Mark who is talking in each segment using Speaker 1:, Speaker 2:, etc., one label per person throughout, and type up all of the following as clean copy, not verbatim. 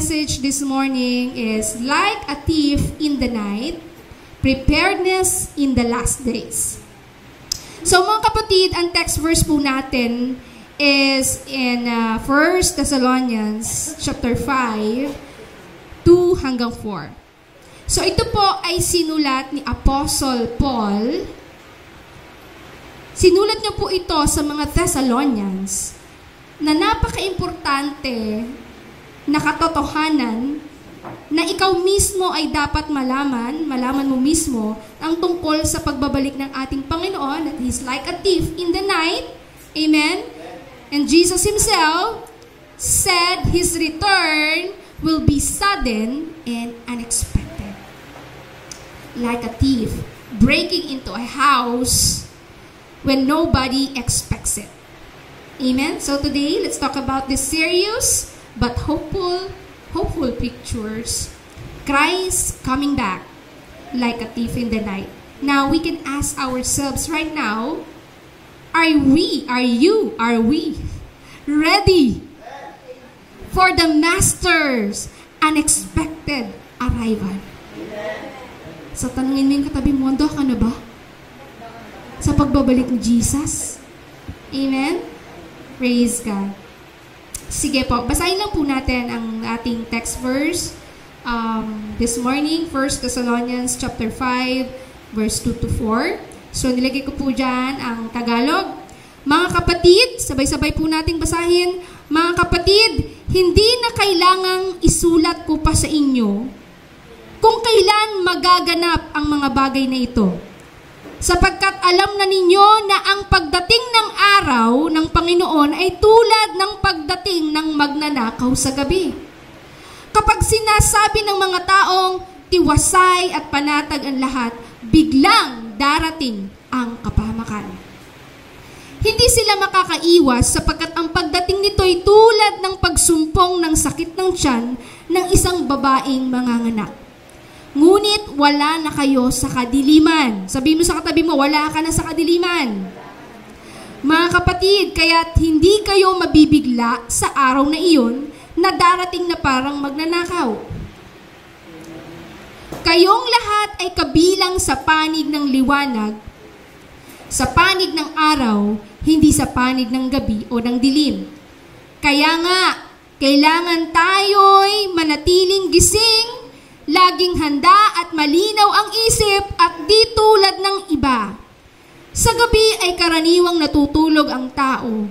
Speaker 1: message this morning is Like a Thief in the Night, Preparedness in the Last Days. So mga kapatid, ang text verse po natin is in 1 Thessalonians chapter 5, 2 hanggang 4. So ito po ay sinulat ni Apostle Paul. Sinulat niya po ito sa mga Thessalonians na napaka-importante na katotohanan na ikaw mismo ay dapat malaman mo mismo ang tungkol sa pagbabalik ng ating Panginoon, that He's like a thief in the night. Amen? And Jesus Himself said His return will be sudden and unexpected. Like a thief breaking into a house when nobody expects it. Amen? So today, let's talk about this serious but hopeful pictures. Christ coming back like a thief in the night. Now, we can ask ourselves right now, are we ready for the Master's unexpected arrival? So, tanungin mo yung katabi mo, handa ka na ba sa pagbabalik ni Jesus? Amen? Praise God. Sige po, basahin lang po natin ang ating text verse this morning, 1 Thessalonians chapter 5, verse 2 to 4. So, nilagay ko po dyan ang Tagalog. Mga kapatid, sabay-sabay po nating basahin. Mga kapatid, hindi na kailangang isulat ko pa sa inyo kung kailan magaganap ang mga bagay na ito. Sapagkat alam na ninyo na ang pagdating ng araw ng Panginoon ay tulad ng pagdating ng magnanakaw sa gabi. Kapag sinasabi ng mga taong tiwasay at panatag ang lahat, biglang darating ang kapahamakan. Hindi sila makakaiwas sapagkat ang pagdating nito ay tulad ng pagsumpong ng sakit ng tiyan ng isang babaeng manganganak. Ngunit wala na kayo sa kadiliman. Sabi mo sa katabi mo, wala ka na sa kadiliman. Mga kapatid, kaya't hindi kayo mabibigla sa araw na iyon na darating na parang magnanakaw. Kayong lahat ay kabilang sa panig ng liwanag, sa panig ng araw, hindi sa panig ng gabi o ng dilim. Kaya nga, kailangan tayo'y manatiling gising, laging handa at malinaw ang isip at di tulad ng iba. Sa gabi ay karaniwang natutulog ang tao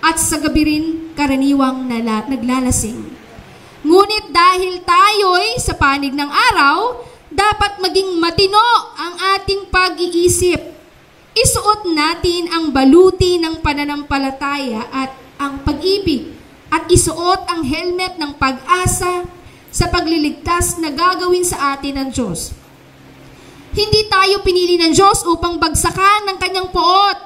Speaker 1: at sa gabi rin karaniwang naglalasing. Ngunit dahil tayo'y sa panig ng araw, dapat maging matino ang ating pag-iisip. Isuot natin ang baluti ng pananampalataya at ang pag-ibig at isuot ang helmet ng pag-asa sa pagliligtas na gagawin sa atin ng Diyos. Hindi tayo pinili ng Diyos upang bagsakan ng kanyang poot,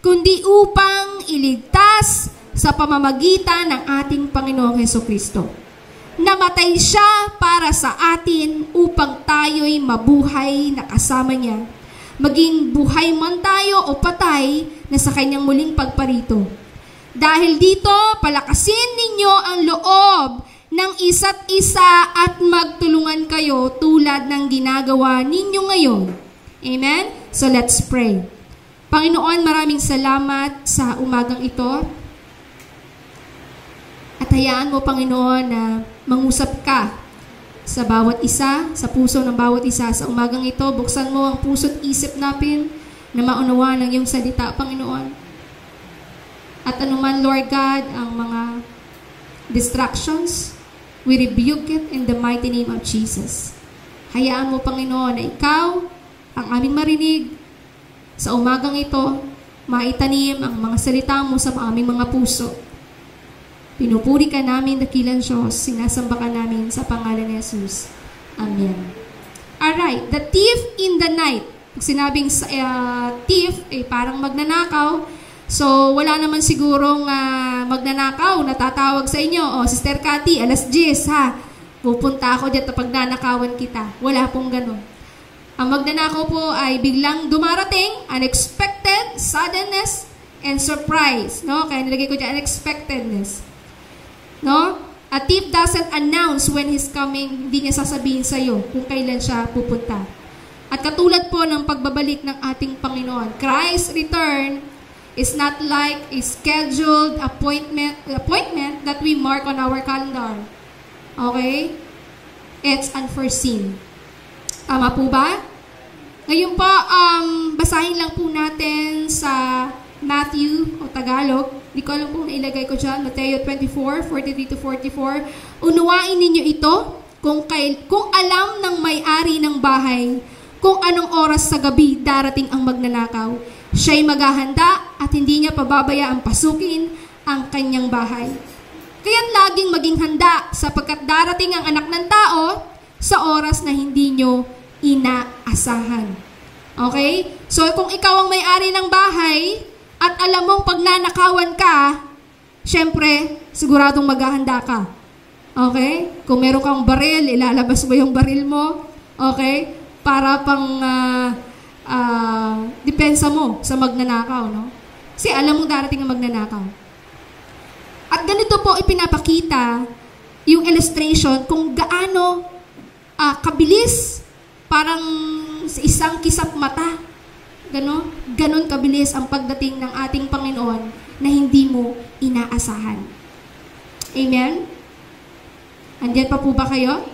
Speaker 1: kundi upang iligtas sa pamamagitan ng ating Panginoong Hesukristo. Namatay siya para sa atin upang tayo'y mabuhay na kasama niya, maging buhay man tayo o patay na sa kanyang muling pagparito. Dahil dito, palakasin ninyo ang loob ng isa't isa at magtulungan kayo tulad ng ginagawa ninyo ngayon. Amen? So let's pray. Panginoon, maraming salamat sa umagang ito. At hayaan mo, Panginoon, na mangusap ka sa bawat isa, sa puso ng bawat isa. Sa umagang ito, buksan mo ang puso't isip natin na maunawa ng iyong salita, Panginoon. At anuman, Lord God, ang mga distractions, we rebuke it in the mighty name of Jesus. Hayaan mo, Panginoon, na ikaw ang aming marinig sa umagang ito, maitanim ang mga salita mo sa aming mga puso. Pinupuri ka namin, dakilang Diyos, sinasamba ka namin sa pangalan ni Jesus. Amen. Alright, the thief in the night. Pag sinabing thief, parang magnanakaw. So, wala naman sigurong magnanakaw na tatawag sa inyo. O, Sister Cathy, alas 10, ha? Pupunta ako dyan pag nanakawan kita. Wala pong ganun. Ang magnanakaw po ay biglang dumarating, unexpected, suddenness, and surprise. No? Kaya nilagay ko dyan, unexpectedness. No? A thief doesn't announce when he's coming, hindi niya sasabihin sa'yo kung kailan siya pupunta. At katulad po ng pagbabalik ng ating Panginoon, Christ's return is not like a scheduled appointment that we mark on our calendar. Okay? It's unforeseen. Tama po ba? Ngayon po, basahin lang po natin sa Matthew o Tagalog. Di ko alam kung nailagay ko dyan. Mateo 24, 43-44. Unawain ninyo ito kung alam ng may-ari ng bahay kung anong oras sa gabi darating ang magnanakaw. Siya'y maghahanda at hindi niya pababayaang pasukin ang kanyang bahay. Kaya't laging maging handa sapagkat darating ang anak ng tao sa oras na hindi nyo inaasahan. Okay? So kung ikaw ang may-ari ng bahay at alam mong pagnanakawan ka, syempre, siguradong maghahanda ka. Okay? Kung meron kang baril, ilalabas mo yung baril mo. Okay? Para pang depensa mo sa magnanakaw, no? Kasi alam mong darating ang magnanakaw. At ganito po ipinapakita yung illustration kung gaano kabilis, parang sa isang kisap mata. Ganon kabilis ang pagdating ng ating Panginoon na hindi mo inaasahan. Amen? Andiyan pa po ba kayo?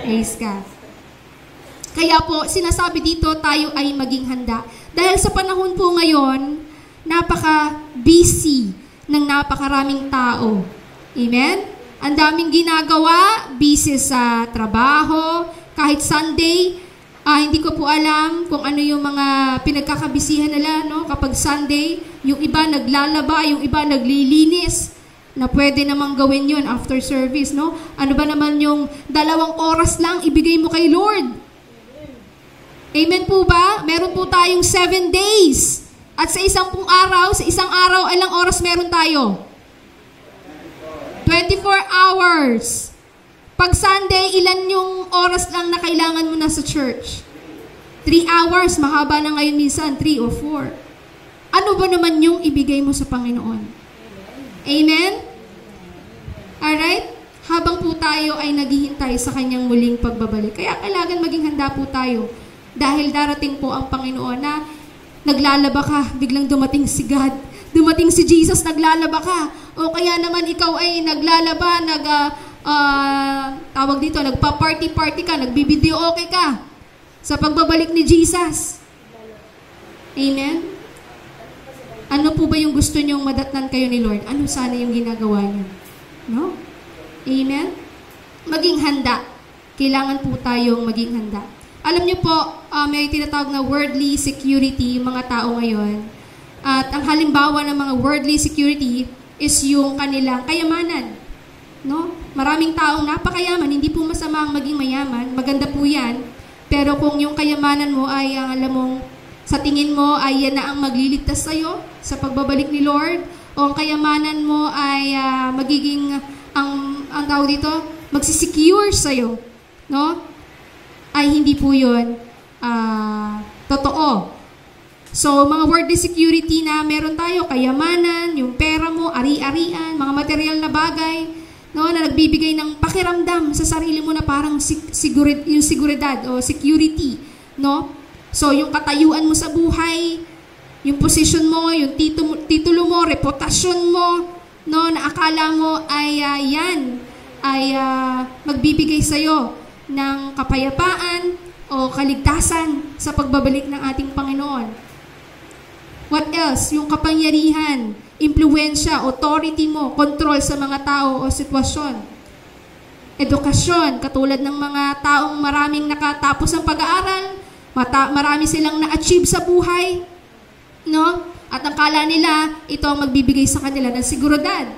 Speaker 1: Praise God. Kaya po, sinasabi dito tayo ay maging handa. Dahil sa panahon po ngayon, napaka-busy ng napakaraming tao. Amen? Ang daming ginagawa, busy sa trabaho, kahit Sunday, hindi ko po alam kung ano yung mga pinagkakabisihan nila, no? Kapag Sunday, yung iba naglalaba, yung iba naglilinis, na pwede namang gawin yun after service, no? Ano ba naman yung 2 oras lang ibigay mo kay Lord? Amen po ba? Meron po tayong 7 days. At sa isang araw, ilang oras meron tayo? 24 hours. Pag Sunday, ilan yung oras lang na kailangan mo na sa church? 3 hours. Mahaba na ngayon minsan, 3 or 4. Ano ba naman yung ibigay mo sa Panginoon? Amen? Alright? Habang po tayo ay naghihintay sa kanyang muling pagbabalik. Kaya kailangan maging handa po tayo. Dahil darating po ang Panginoon na naglalaba ka, biglang dumating si God. Dumating si Jesus, naglalaba ka. O kaya naman ikaw ay naglalaba, nagpa-party-party ka, nagbibideo okay ka sa pagbabalik ni Jesus. Amen? Ano po ba yung gusto nyong madatnan kayo ni Lord? Ano sana yung ginagawa niyo? No? Amen? Maging handa. Kailangan po tayong maging handa. Alam niyo po, may tinatawag na worldly security mga tao ngayon. At ang halimbawa ng mga worldly security is yung kanilang kayamanan. No? Maraming taong napakayaman, hindi po masama ang maging mayaman, maganda po yan. Pero kung yung kayamanan mo ay, alam mong, sa tingin mo ay yan na ang magliligtas sa'yo sa pagbabalik ni Lord, o ang kayamanan mo ay magiging, ang tawag dito, magsisecure sa'yo, no? Ay hindi po yun totoo. So, mga worldly security na meron tayo, kayamanan, yung pera mo, ari-arian, mga material na bagay, no, na nagbibigay ng pakiramdam sa sarili mo na parang yung seguridad o security, no? So, yung katayuan mo sa buhay, yung position mo, yung titulo mo, reputasyon mo, no, na akala mo ay magbibigay sa'yo ng kapayapaan o kaligtasan sa pagbabalik ng ating Panginoon. What else? Yung kapangyarihan, impluwensya, authority mo, control sa mga tao o sitwasyon. Edukasyon, katulad ng mga taong maraming nakatapos ng pag-aaral, marami silang na-achieve sa buhay, no? At ang kala nila, ito ang magbibigay sa kanila ng seguridad.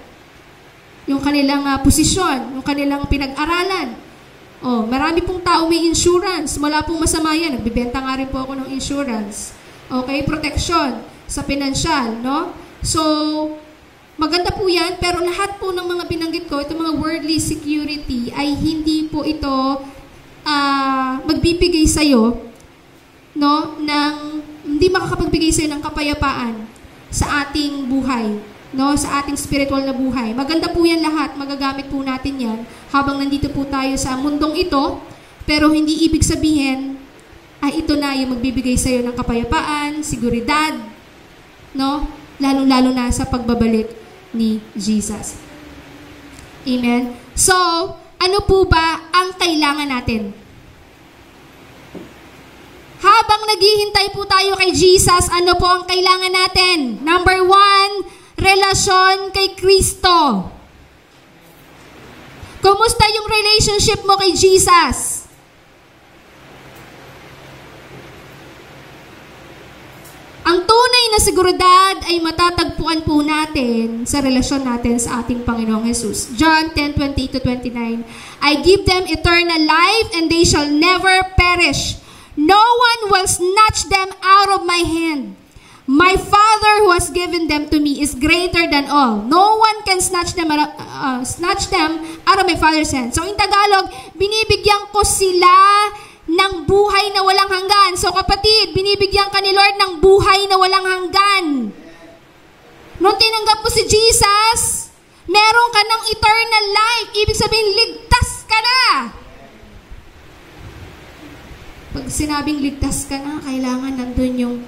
Speaker 1: Yung kanilang posisyon, yung kanilang pinag-aralan. Oh, marami pong tao may insurance. Wala pong masama yan. Nagbibenta nga rin po ako ng insurance. Okay, protection sa pinansyal, no? So, maganda po yan, pero lahat po ng mga binanggit ko, itong mga worldly security, ay hindi po ito magbibigay sa'yo, no, hindi makakapagbigay sa'yo ng kapayapaan sa ating buhay. no, sa ating spiritual na buhay. Maganda po yan lahat, magagamit po natin yan habang nandito po tayo sa mundong ito, pero hindi ibig sabihin, ito na yung magbibigay sa'yo ng kapayapaan, seguridad, no? Lalong-lalo na sa pagbabalik ni Jesus. Amen? So, ano po ba ang kailangan natin? Habang naghihintay po tayo kay Jesus, ano po ang kailangan natin? Number 1, relasyon kay Kristo. Kumusta yung relationship mo kay Jesus? Ang tunay na seguridad ay matatagpuan po natin sa relasyon natin sa ating Panginoong Jesus. John 10:28-29, I give them eternal life and they shall never perish. No one will snatch them out of my hand. My Father who has given them to me is greater than all. No one can snatch them out of my Father's hand. So in Tagalog, binibigyan ko sila ng buhay na walang hanggan. So kapatid, binibigyan ka ni Lord ng buhay na walang hanggan. Nung tinanggap mo si Jesus, meron ka ng eternal life. Ibig sabihin, ligtas ka na. Pag sinabing ligtas ka na, kailangan nandun yung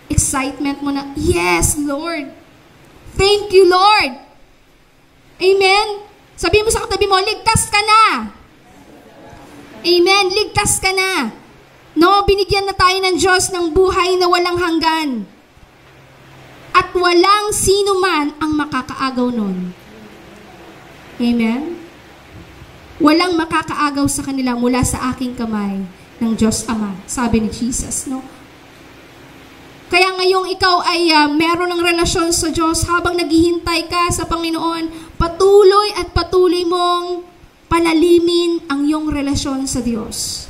Speaker 1: excitement mo na, yes, Lord. Thank you, Lord. Amen? Sabi mo sa katabi mo, ligtas ka na. Amen. Ligtas ka na. No, binigyan na tayo ng Diyos ng buhay na walang hanggan. At walang sino man ang makakaagaw nun. Amen. Walang makakaagaw sa kanila mula sa aking kamay ng Diyos Ama. Sabi ni Jesus, no? Kaya ngayong ikaw ay meron ng relasyon sa Diyos, habang naghihintay ka sa Panginoon, patuloy mong palalimin ang iyong relasyon sa Diyos.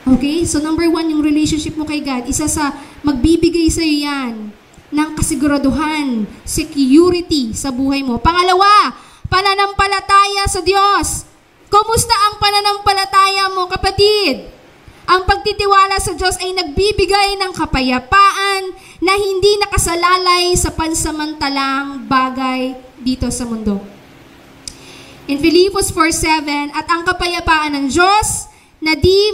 Speaker 1: Okay? So number 1, yung relationship mo kay God, isa sa magbibigay sa iyo yan ng kasiguraduhan, security sa buhay mo. Pangalawa, pananampalataya sa Diyos. Kumusta ang pananampalataya mo, kapatid? Ang pagtitiwala sa Diyos ay nagbibigay ng kapayapaan na hindi nakasalalay sa pansamantalang bagay dito sa mundo. In Philippians 4:7, at ang kapayapaan ng Diyos na di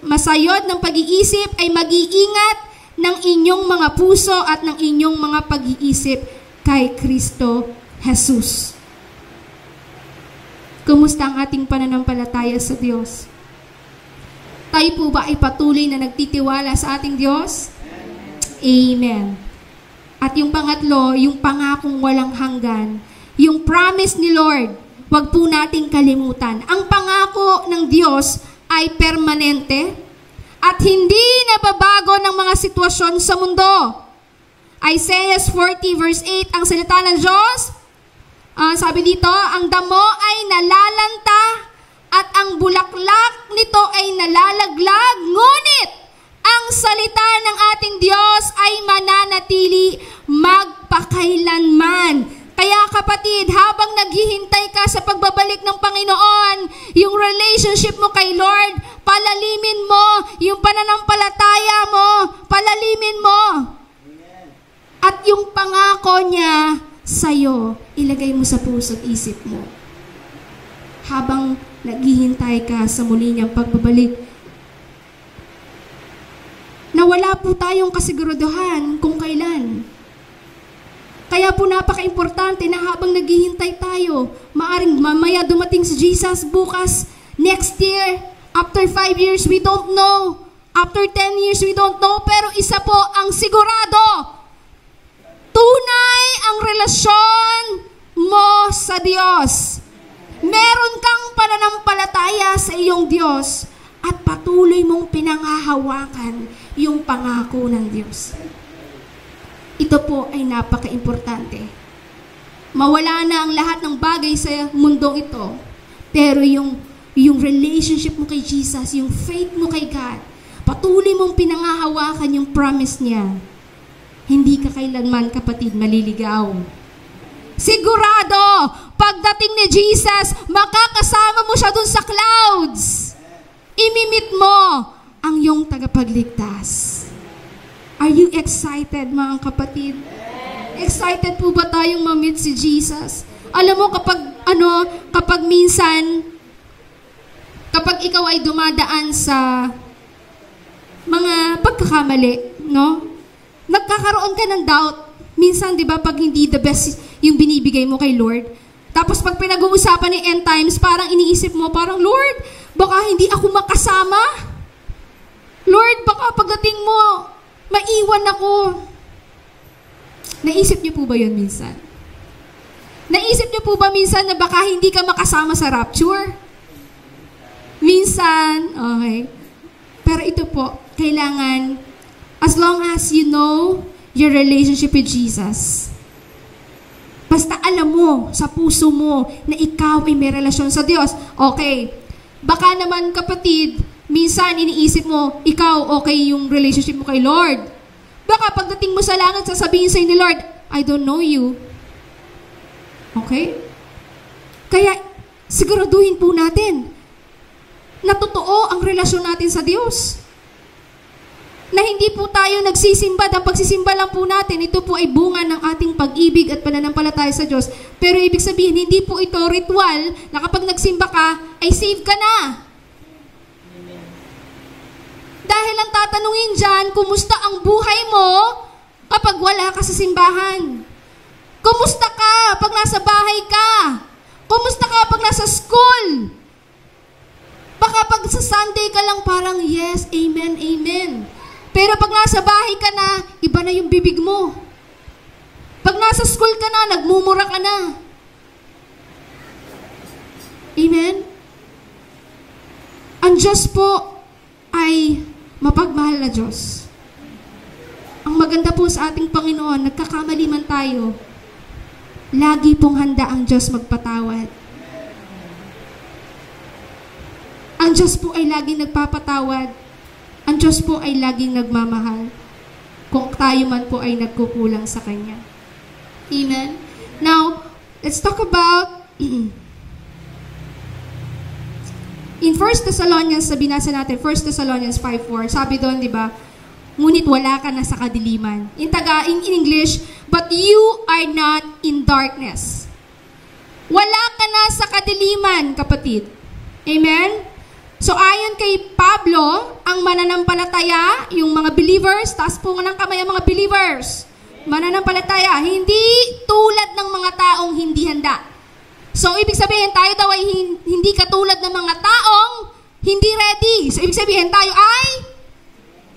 Speaker 1: masayod ng pag-iisip ay mag-iingat ng inyong mga puso at ng inyong mga pag-iisip kay Kristo Jesus. Kumusta ang ating pananampalataya sa Diyos? Tayo po ba ay patuloy na nagtitiwala sa ating Diyos? Amen. At yung pangatlo, yung pangakong walang hanggan, yung promise ni Lord, huwag po nating kalimutan. Ang pangako ng Diyos ay permanente at hindi nababago ng mga sitwasyon sa mundo. Isaiah 40:8, ang salita ng Diyos, sabi dito, ang damo ay nalalanta at ang bulaklak nito ay nalalaglag, ngunit ang salita ng ating Diyos ay mananatili magpakailanman. Kaya kapatid, habang naghihintay ka sa pagbabalik ng Panginoon, yung relationship mo kay Lord, palalimin mo, yung pananampalataya mo, palalimin mo. At yung pangako niya sa'yo, ilagay mo sa puso't isip mo. Habang naghihintay ka sa muli niyang pagbabalik, na wala po tayong kasiguraduhan kung kailan. Kaya po napaka-importante na habang naghihintay tayo, maaring mamaya dumating si Jesus, bukas, next year, after 5 years, we don't know. After 10 years, we don't know. Pero isa po ang sigurado, tunay ang relasyon mo sa Diyos. Meron kang pananampalataya sa iyong Diyos at patuloy mong pinanghahawakan yung pangako ng Diyos. Ito po ay napaka-importante. Mawala na ang lahat ng bagay sa mundong ito, pero yung relationship mo kay Jesus, yung faith mo kay God, patuloy mong pinanghahawakan yung promise niya. Hindi ka kailanman, kapatid, maliligaw. Sigurado, pagdating ni Jesus, makakasama mo siya dun sa clouds. Imimit mo ang iyong tagapagligtas. Are you excited, mga kapatid? Excited po ba tayong ma-meet si Jesus? Alam mo, kapag minsan, kapag ikaw ay dumadaan sa mga pagkakamali, no? Nagkakaroon ka ng doubt. Minsan, di ba, pag hindi the best yung binibigay mo kay Lord, tapos pag pinag-uusapan ni end times, parang iniisip mo, parang, Lord, baka hindi ako makasama. Lord, baka pagdating mo, maiwan ako. Naisip niyo po ba yun minsan? Naisip niyo po ba minsan na baka hindi ka makasama sa rapture? Minsan, okay. Pero ito po, kailangan, as long as you know your relationship with Jesus, basta alam mo sa puso mo na ikaw ay may relasyon sa Diyos, okay. Baka naman kapatid, minsan iniisip mo, ikaw okay yung relationship mo kay Lord. Baka pagdating mo sa langit, sasabihin sa'yo ni Lord, I don't know you. Okay? Kaya, siguraduhin po natin na totoo ang relasyon natin sa Diyos. Na hindi po tayo nagsisimba, ang pagsisimba lang po natin, ito po ay bunga ng ating pag-ibig at pananampalataya sa Diyos. Pero ibig sabihin, hindi po ito ritual na kapag nagsimba ka, ay save ka na. Dahil ang tatanungin dyan, kumusta ang buhay mo kapag wala ka sa simbahan? Kumusta ka pag nasa bahay ka? Kumusta ka pag nasa school? Baka pag sa Sunday ka lang parang, yes, amen, amen. Pero pag nasa bahay ka na, iba na yung bibig mo. Pag nasa school ka na, nagmumura ka na. Amen? Ang Diyos po ay mapagmahal na Diyos. Ang maganda po sa ating Panginoon, nagkakamali man tayo, lagi pong handa ang Diyos magpatawad. Ang Diyos po ay laging nagpapatawad. Ang Diyos po ay laging nagmamahal kung tayo man po ay nagkukulang sa Kanya. Amen? Now, let's talk about in 1 Thessalonians, binasa natin, 1 Thessalonians 5:4, sabi doon, di ba, ngunit wala ka na sa kadiliman. In English, but you are not in darkness. Wala ka na sa kadiliman, kapatid. Amen? So, ayon kay Pablo, ang mananampalataya, yung mga believers, taas po ng kamay ang mga believers, mananampalataya, hindi tulad ng mga taong hindi handa. So, ibig sabihin, tayo daw ay hindi katulad ng mga taong hindi ready. So, ibig sabihin, tayo ay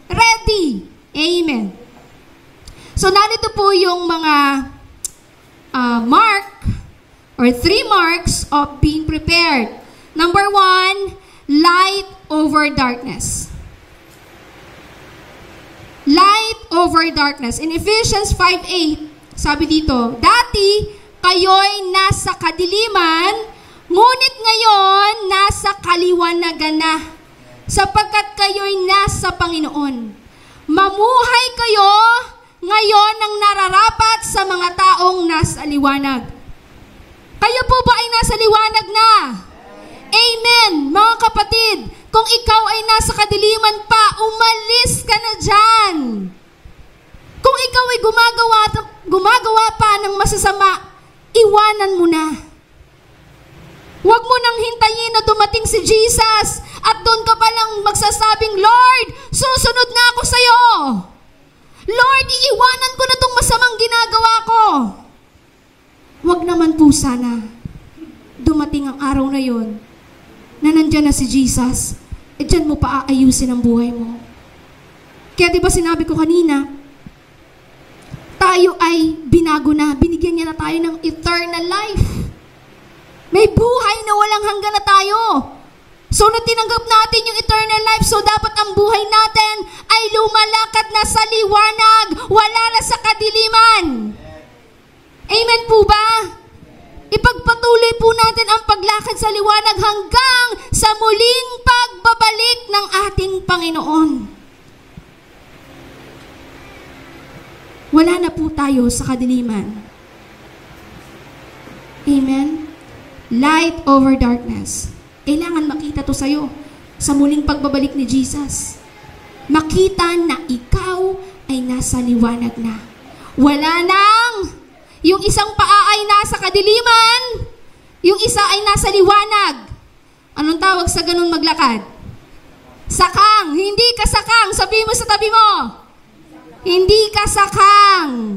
Speaker 1: ready. Amen. So, narito po yung mga mark or 3 marks of being prepared. Number 1, light over darkness. Light over darkness. In Ephesians 5:8, sabi dito, dati kayo'y nasa kadiliman, ngunit ngayon nasa kaliwanagan na, sapagkat kayo'y nasa Panginoon. Mamuhay kayo ngayon ng nararapat sa mga taong nasa liwanag. Kayo po ba ay nasa liwanag na? Amen, mga kapatid. Kung ikaw ay nasa kadiliman pa, umalis ka na dyan. Kung ikaw ay gumagawa pa ng masasama, iwanan mo na. Huwag mo nang hintayin na dumating si Jesus at doon ka palang magsasabing, Lord, susunod na ako sa'yo. Lord, iiwanan ko na itong masamang ginagawa ko. Huwag naman po sana dumating ang araw na yon na nandyan na si Jesus, dyan mo pa aayusin ang buhay mo. Kaya diba sinabi ko kanina, tayo ay binago na, binigyan niya na tayo ng eternal life. May buhay na walang hanggan na tayo. So, natinanggap natin yung eternal life, so dapat ang buhay natin ay lumalakad na sa liwanag, wala na sa kadiliman. Amen po ba? Ipagpatuloy po natin ang paglakad sa liwanag hanggang sa muling pagbabalik ng ating Panginoon. Wala na po tayo sa kadiliman. Amen? Light over darkness. Kailangan makita to sa'yo sa muling pagbabalik ni Jesus. Makita na ikaw ay ay nasa liwanag na. Wala nang, yung isang paa ay nasa kadiliman, yung isa ay nasa liwanag. Anong tawag sa ganun maglakad? Sakang. Hindi ka sakang. Sabihin mo sa tabi mo. Hindi ka sakang.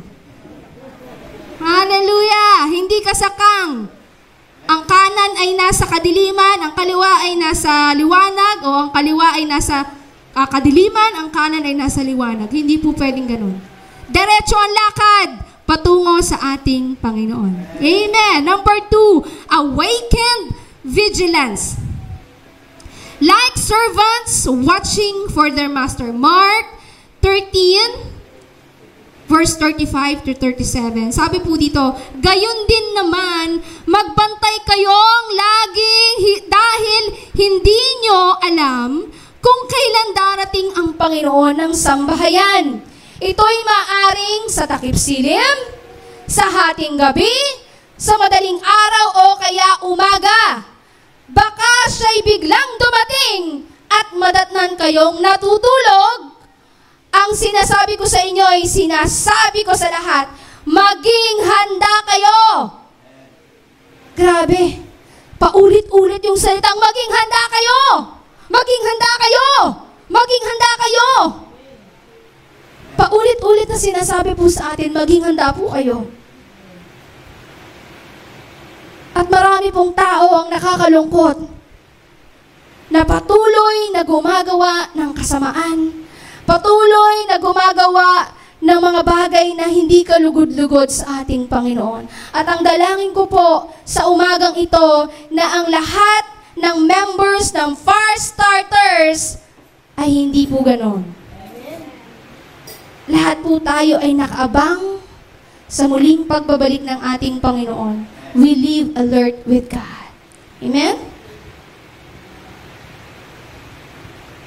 Speaker 1: Hallelujah. Hindi ka sakang. Ang kanan ay nasa kadiliman, ang kaliwa ay nasa liwanag, o ang kaliwa ay nasa kadiliman, ang kanan ay nasa liwanag. Hindi po pwedeng ganun. Diretso ang lakad patungo sa ating Panginoon. Amen. Number 2, awakened vigilance. Like servants watching for their master. Mark 13, verse 35 to 37. Sabi po dito, gayon din naman, magbantay kayong laging dahil hindi nyo alam kung kailan darating ang Panginoon ng sambahayan. Ito'y maaring sa takip silim, sa hating gabi, sa madaling araw o kaya umaga. Baka siya'y biglang dumating at madatnan kayong natutulog. Ang sinasabi ko sa inyo ay sinasabi ko sa lahat, maging handa kayo. Grabe, paulit-ulit yung salitang maging handa kayo. Maging handa kayo. Maging handa kayo. Paulit-ulit na sinasabi po sa atin, maging handa po kayo. At marami pong tao ang nakakalungkot na patuloy na gumagawa ng kasamaan, patuloy na gumagawa ng mga bagay na hindi kalugod-lugod sa ating Panginoon. At ang dalangin ko po sa umagang ito na ang lahat ng members ng Fire Starters ay hindi po ganon. Lahat po tayo ay nakaabang sa muling pagbabalik ng ating Panginoon. We live alert with God. Amen?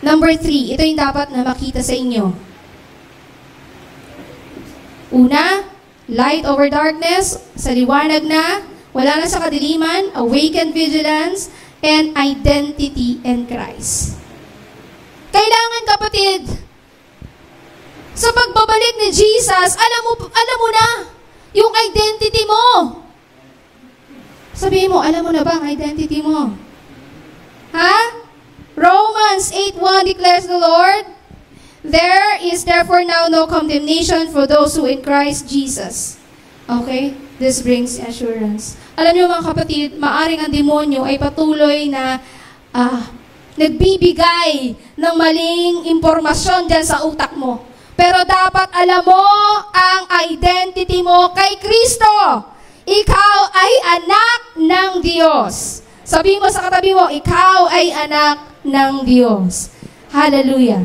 Speaker 1: Number 3, ito yung dapat na makita sa inyo. Una, light over darkness, sa liwanag na, wala na sa kadiliman, awakened vigilance, and identity in Christ. Kailangan, kapatid, sa pagbabalik ni Jesus, alam mo na yung identity mo. Sabihin mo, alam mo na ba ang identity mo? Ha? Romans 8:1 declares the Lord, there is therefore now no condemnation for those who in Christ Jesus. Okay? This brings assurance. Alam niyo mga kapatid, maaring ang demonyo ay patuloy na nagbibigay ng maling impormasyon dyan sa utak mo. Pero dapat alam mo ang identity mo kay Kristo. Ikaw ay anak ng Diyos. Sabihin mo sa katabi mo, ikaw ay anak ng Diyos. Hallelujah.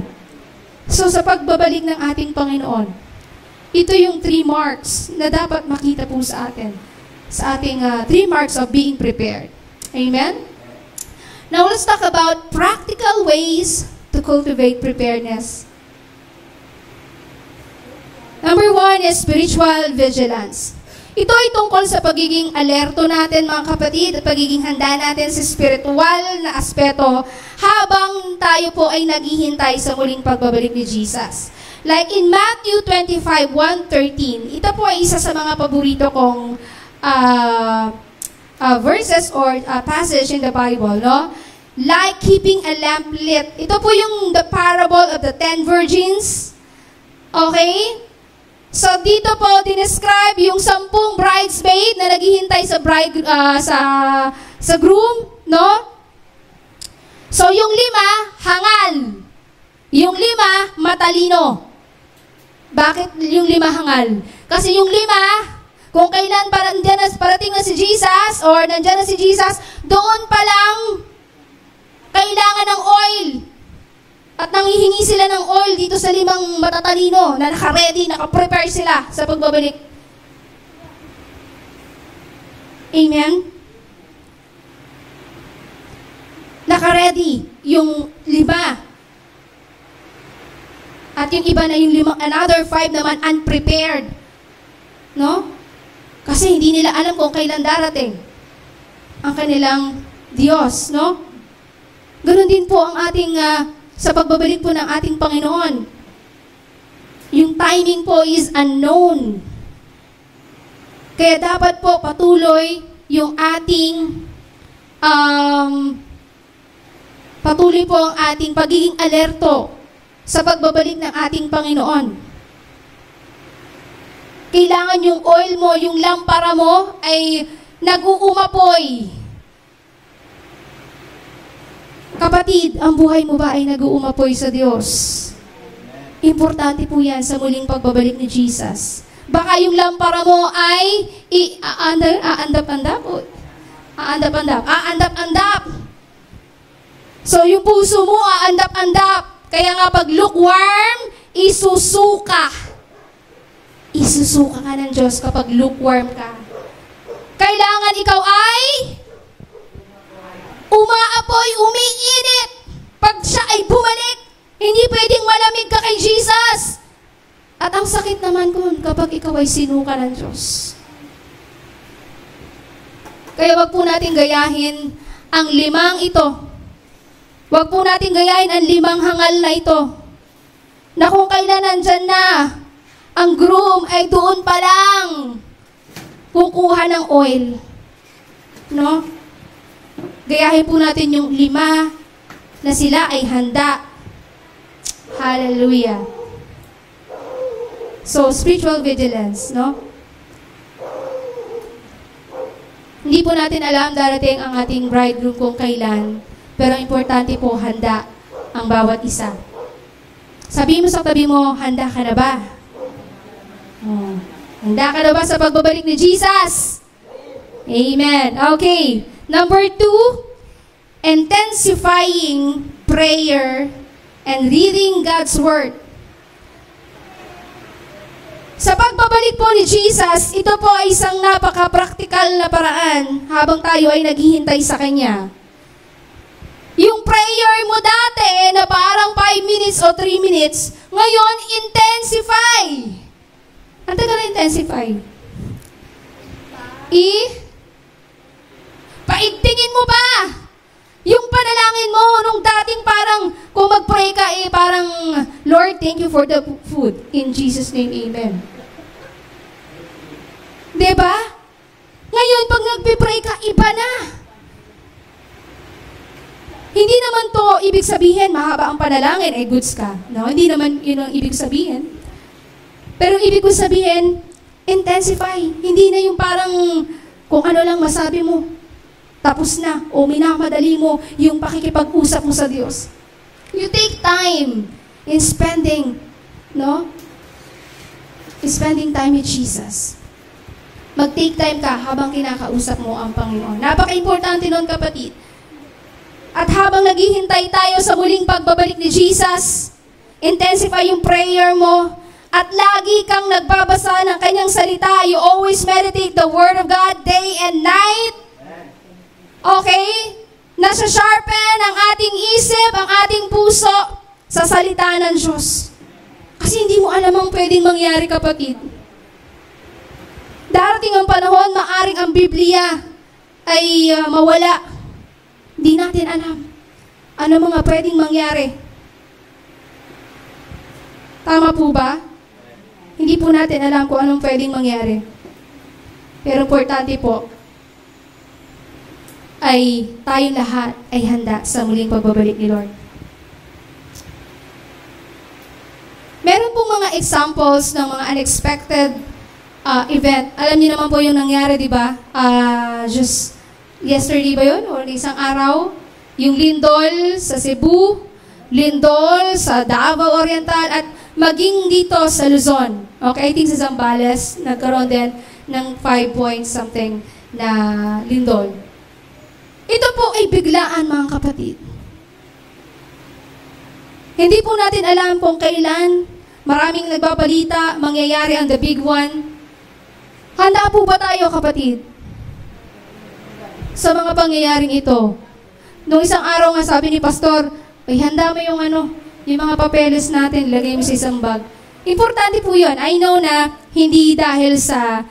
Speaker 1: So sa pagbabalik ng ating Panginoon, ito yung 3 marks na dapat makita po sa atin. Sa ating 3 marks of being prepared. Amen? Now let's talk about practical ways to cultivate preparedness. Number 1 is spiritual vigilance. Ito ay tungkol sa pagiging alerto natin mga kapatid at pagiging handa natin sa spiritual na aspeto habang tayo po ay naghihintay sa muling pagbabalik ni Jesus. Like in Matthew 25:1-13, ito po ay isa sa mga paborito kong verses or passage in the Bible, no? Like keeping a lamp lit. Ito po yung the parable of the 10 virgins. Okay? So dito po dinescribe yung 10 bridesmaid na naghihintay sa bride sa groom, no? So yung 5 hangal. Yung 5 matalino. Bakit yung 5 hangal? Kasi yung 5 kung kailan parating na si Jesus or nandiyan na si Jesus, doon pa lang kailangan ng oil. At nanghihingi sila ng oil dito sa 5 matatalino na naka-ready, naka-prepare sila sa pagbabalik. Amen? Naka-ready yung 5. At yung iba na yung 5, another 5 naman unprepared. No? Kasi hindi nila alam kung kailan darating ang kanilang Diyos, no? Ganon din po ang ating sa pagbabalik po ng ating Panginoon. Yung timing po is unknown. Kaya dapat po patuloy yung ating patuloy po ang ating pagiging alerto sa pagbabalik ng ating Panginoon. Kailangan yung oil mo, yung lampara mo ay nag-uumapoy. Kapatid, ang buhay mo ba ay nag-uumapoy sa Diyos? Importante po yan sa muling pagbabalik ni Jesus. Baka yung lampara mo ay aandap-andap. So yung puso mo aandap-andap. Kaya nga pag lukewarm, isusuka. Isusuka ka ng Diyos kapag lukewarm ka. Kailangan ikaw ay umaapoy, umiinit. Pag siya ay bumalik, hindi pwedeng malamig ka kay Jesus. At ang sakit naman kung kapag ikaw ay sinuka ng Diyos. Kaya wag po natin gayahin ang 5 ito. Wag po natin gayahin ang 5 hangal na ito. Na kung kailan nandyan na, ang groom ay doon pa lang kukuha ng oil. No? Gayahin po natin yung 5 na sila ay handa. Hallelujah. So, spiritual vigilance, no? Hindi po natin alam darating ang ating bridegroom kung kailan, pero importante po, handa ang bawat isa. Sabihin mo sa tabi mo, handa ka na ba? Handa ka na ba sa pagbabalik ni Jesus? Amen. Okay. Number 2, intensifying prayer and reading God's Word. Sa pagbabalik po ni Jesus, ito po ay isang napaka-practical na paraan habang tayo ay naghihintay sa Kanya. Yung prayer mo dati na parang 5 minutes o 3 minutes, ngayon, intensify. Ang tagal na intensify? Paigtingin mo ba? Yung panalangin mo, nung dating parang, kung mag-pray ka, parang, Lord, thank you for the food. In Jesus' name, amen. Diba? Ngayon, pag nagpipray ka, iba na. Hindi naman to ibig sabihin, mahaba ang panalangin, goods ka. No? Hindi naman yun ang ibig sabihin. Pero ibig ko sabihin, intensify. Hindi na yung parang, kung ano lang masabi mo, tapos na, o minamadali mo yung pakikipag-usap mo sa Diyos. You take time in spending, no? In spending time with Jesus. Mag-take time ka habang kinakausap mo ang Panginoon. Napaka-importante nun, kapatid. At habang naghihintay tayo sa muling pagbabalik ni Jesus, intensify yung prayer mo, at lagi kang nagbabasa ng Kanyang salita. You always meditate the Word of God day and night. Okay? Nasa-sharpen ang ating isip, ang ating puso sa salita ng Diyos. Kasi hindi mo alam ang pwedeng mangyari, kapatid. Darating ang panahon, maaring ang Biblia ay mawala. Hindi natin alam ano mga pwedeng mangyari. Tama po ba? Hindi po natin alam kung anong pwedeng mangyari. Pero importante po, ay tayong lahat ay handa sa muling pagbabalik ni Lord. Meron pong mga examples ng mga unexpected event. Alam niyo naman po yung nangyari, di ba? Just yesterday ba yun? O isang araw? Yung lindol sa Cebu, lindol sa Davao Oriental, at maging dito sa Luzon. Okay, I think sa Zambales, nagkaroon din ng 5 point something na lindol. Ito po ay biglaan, mga kapatid. Hindi po natin alam kung kailan, maraming nagbabalita, mangyayari ang the big one. Handa po ba tayo, kapatid? Sa mga pangyayaring ito. Nung isang araw nga sabi ni Pastor, ay handa mo yung yung mga papeles natin, lagay mo sa isang bag. Importante po yun. I know na hindi dahil sa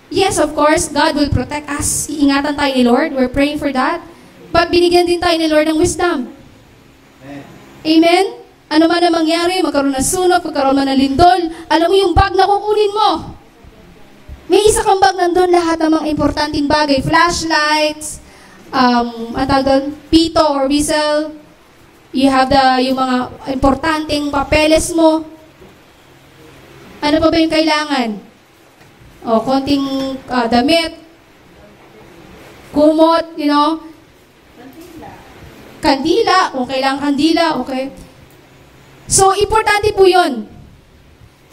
Speaker 1: yes, of course, God will protect us. Iingatan tayo ni Lord. We're praying for that. But binigyan din tayo ni Lord ng wisdom. Amen? Ano man ang mangyari, magkaroon ng sunog, magkaroon man ng lindol, alam mo yung bag na kukunin mo. May isa kang bag nandun, lahat ng mga importanteng bagay, flashlights, pito or whistle, you have yung mga importanteng papeles mo. Ano pa ba yung kailangan? O, konting damit, kumot, kandila, kung kailangan kandila, okay. So, importante po yun.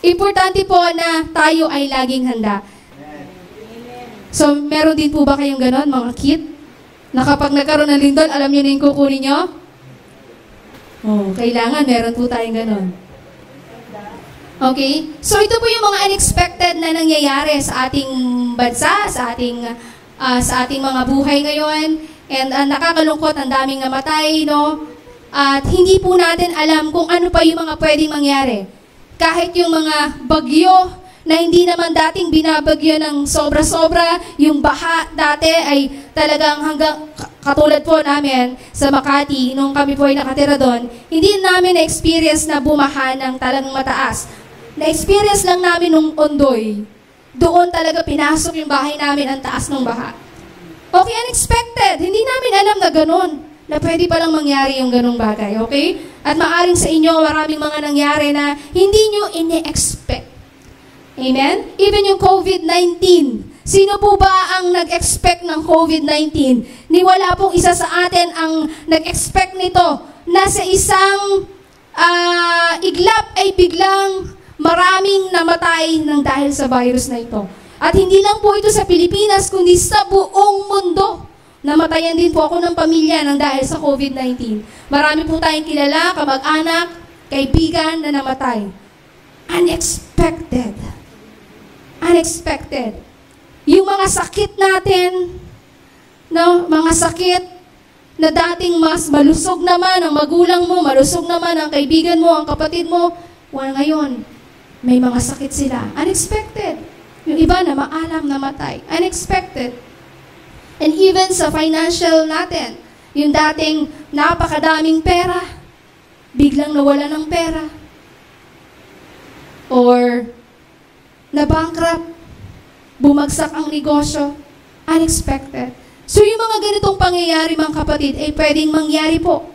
Speaker 1: Importante po na tayo ay laging handa. So, meron din po ba kayong ganon, mga kit? Na kapag nagkaroon ng lindol, alam niyo na yung kukunin nyo? Oh, kailangan, meron po tayong ganon. Okay? So, ito po yung mga unexpected na nangyayari sa ating bansa, sa ating mga buhay ngayon. And nakakalungkot, ang daming namatay, no? At hindi po natin alam kung ano pa yung mga pwedeng mangyari. Kahit yung mga bagyo na hindi naman dating binabagyo ng sobra-sobra, yung baha dati ay talagang hanggang katulad po namin sa Makati, nung kami po ay nakatira doon, hindi namin na-experience na bumaha ng talagang mataas. Na-experience lang namin nung Ondoy. Doon talaga pinasok yung bahay namin ang taas ng baha. Okay, unexpected. Hindi namin alam na ganun, na pwede palang mangyari yung ganung bagay, okay? At maaring sa inyo, maraming mga nangyari na hindi nyo ine-expect. Amen? Even yung COVID-19. Sino po ba ang nag-expect ng COVID-19? Ni wala pong isa sa atin ang nag-expect nito na sa isang iglap ay biglang maraming namatay ng dahil sa virus na ito. At hindi lang po ito sa Pilipinas, kundi sa buong mundo. Namatayan din po ako ng pamilya ng dahil sa COVID-19. Marami po tayong kilala, kamag-anak, kaibigan na namatay. Unexpected. Unexpected. Yung mga sakit natin, no, mga sakit na dating mas malusog naman ang magulang mo, malusog naman ang kaibigan mo, ang kapatid mo, ngayon, may mga sakit sila. Unexpected. Yung iba na maalam namatay. Unexpected. And even sa financial natin, yung dating napakadaming pera, biglang nawala ng pera. Or na-bankrupt, bumagsak ang negosyo, unexpected. So yung mga ganitong pangyayari, mga kapatid, ay pwedeng mangyari po.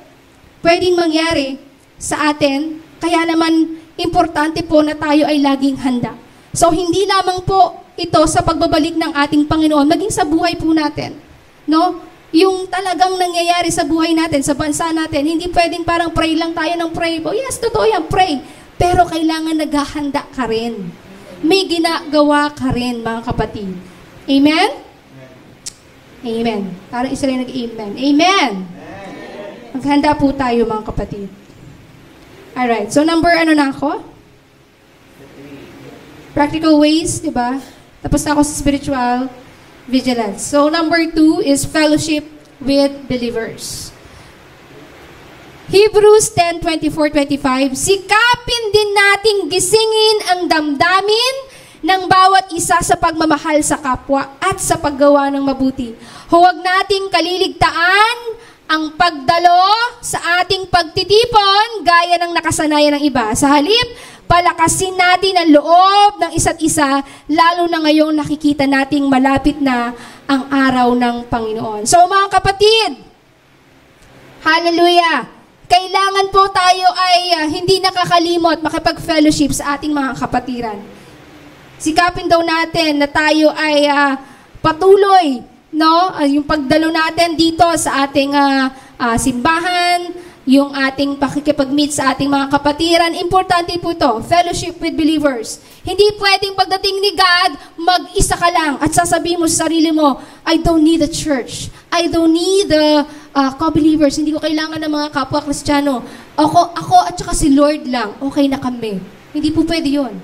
Speaker 1: Pwedeng mangyari sa atin, kaya naman importante po na tayo ay laging handa. So hindi lamang po ito sa pagbabalik ng ating Panginoon, maging sa buhay po natin. No? Yung talagang nangyayari sa buhay natin, sa bansa natin, hindi pwedeng parang pray lang tayo ng pray. Oh, yes, totoo yan, pray. Pero kailangan naghahanda ka rin. May ginagawa ka rin, mga kapatid. Amen? Amen. Parang isa rin nag-amen. Amen! Maghanda po tayo, mga kapatid. Alright, so number na ako? Practical ways, di ba? Tapos na ako sa spiritual vigilance. So, number 2 is fellowship with believers. Hebrews 10:24-25, sikapin din nating gisingin ang damdamin ng bawat isa sa pagmamahal sa kapwa at sa paggawa ng mabuti. Huwag nating kaliligtaan ang pagdalo sa ating pagtitipon gaya ng nakasanayan ng iba. Sa halip, palakasin natin ang loob ng isa't isa, lalo na ngayong nakikita nating malapit na ang araw ng Panginoon. So mga kapatid, hallelujah, kailangan po tayo ay hindi nakakalimot makipag-fellowship sa ating mga kapatiran. Sikapin daw natin na tayo ay patuloy, no? Yung pagdalo natin dito sa ating simbahan, yung ating pakikipag-meet sa ating mga kapatiran, importante po ito, fellowship with believers. Hindi pwedeng pagdating ni God, mag-isa ka lang at sasabihin mo sa sarili mo, I don't need the church. I don't need the co-believers. Hindi ko kailangan ng mga kapwa-Kristiyano. Ako at saka si Lord lang, okay na kami. Hindi po pwede yun.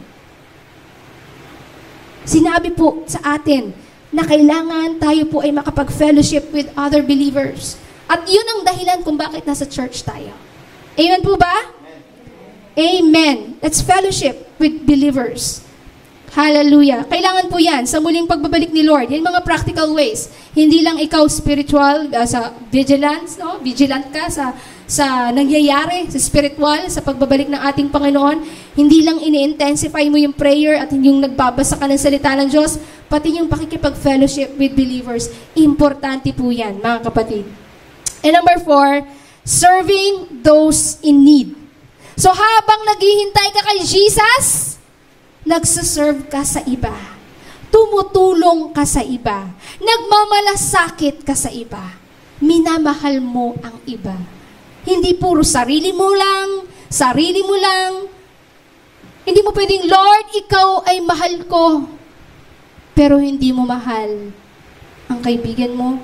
Speaker 1: Sinabi po sa atin na kailangan tayo po ay makapag-fellowship with other believers. At yun ang dahilan kung bakit nasa church tayo. Amen po ba? Amen. Let's fellowship with believers. Hallelujah. Kailangan po yan sa muling pagbabalik ni Lord. Yan mga practical ways. Hindi lang ikaw spiritual, sa vigilance, no? Vigilant ka sa sa nangyayari, sa spiritual, sa pagbabalik ng ating Panginoon. Hindi lang ini-intensify mo yung prayer at yung nagbabasa ka ng salita ng Diyos, pati yung pakikipag-fellowship with believers. Importante po yan, mga kapatid. And number 4, serving those in need. So habang naghihintay ka kay Jesus, nagsaserve ka sa iba. Tumutulong ka sa iba. Nagmamalasakit ka sa iba. Minamahal mo ang iba. Hindi puro sarili mo lang. Hindi mo pwedeng, Lord, ikaw ay mahal ko. Pero hindi mo mahal ang kaibigan mo.